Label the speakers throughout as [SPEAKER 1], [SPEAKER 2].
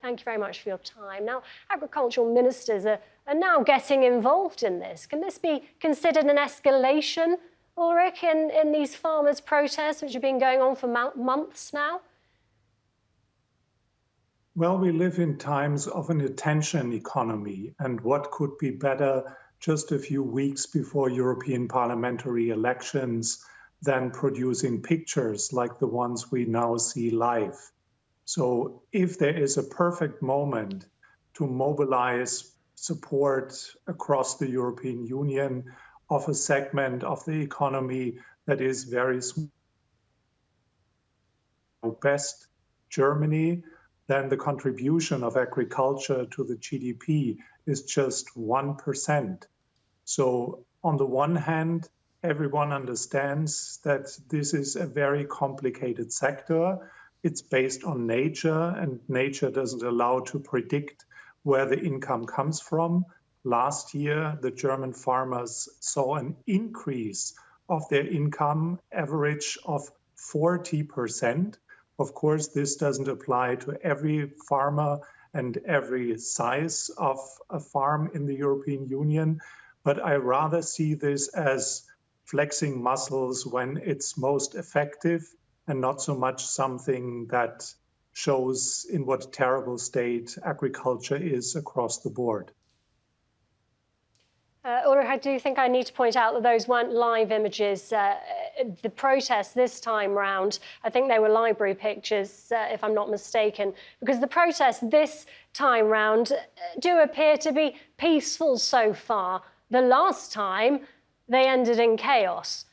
[SPEAKER 1] Thank you very much for your time. Now, agricultural ministers are now getting involved in this. Can this be considered an escalation, Ulrich, in these farmers' protests, which have been going on for months now?
[SPEAKER 2] Well, we live in times of an attention economy, and what could be better just a few weeks before European parliamentary elections than producing pictures like the ones we now see live. So if there is a perfect moment to mobilize support across the European Union of a segment of the economy that is very small, best Germany, then the contribution of agriculture to the GDP is just 1%. So on the one hand, everyone understands that this is a very complicated sector. It's based on nature, and nature doesn't allow to predict where the income comes from. Last year, the German farmers saw an increase of their income average of 40%. Of course, this doesn't apply to every farmer and every size of a farm in the European Union, but I rather see this as flexing muscles when it's most effective and not so much something that shows in what terrible state agriculture is across the board.
[SPEAKER 1] Ulrich, I do think I need to point out that those weren't live images. The protests this time round, I think they were library pictures, if I'm not mistaken, because the protests this time round do appear to be peaceful so far. The last time, they ended in chaos.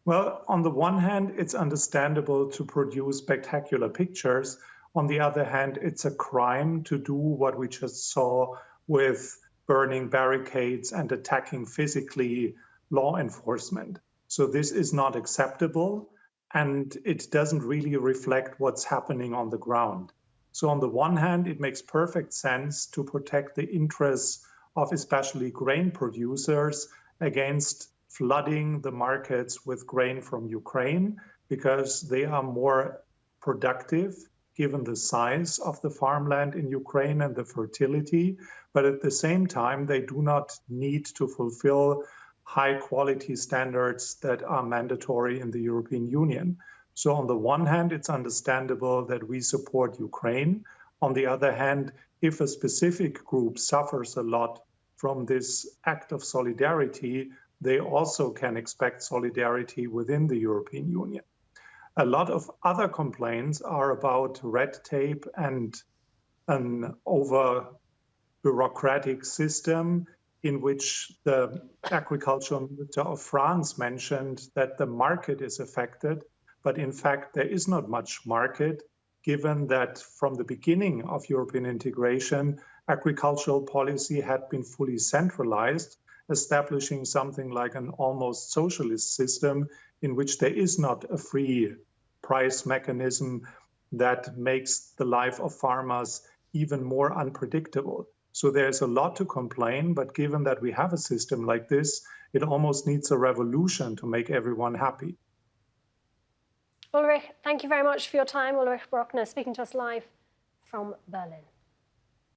[SPEAKER 2] Well, on the one hand, it's understandable to produce spectacular pictures. On the other hand, it's a crime to do what we just saw with burning barricades and attacking physically law enforcement. So this is not acceptable, and it doesn't really reflect what's happening on the ground. So on the one hand, it makes perfect sense to protect the interests of especially grain producers against flooding the markets with grain from Ukraine, because they are more productive given the size of the farmland in Ukraine and the fertility. But at the same time, they do not need to fulfill high quality standards that are mandatory in the European Union. So on the one hand, it's understandable that we support Ukraine. On the other hand, if a specific group suffers a lot from this act of solidarity, they also can expect solidarity within the European Union. A lot of other complaints are about red tape and an over-bureaucratic system in which the agricultural minister of France mentioned that the market is affected, but in fact there is not much market, given that from the beginning of European integration, agricultural policy had been fully centralized, establishing something like an almost socialist system in which there is not a free price mechanism that makes the life of farmers even more unpredictable. So there's a lot to complain, but given that we have a system like this, it almost needs a revolution to make everyone happy.
[SPEAKER 1] Ulrich, thank you very much for your time. Ulrich Brueckner speaking to us live from Berlin.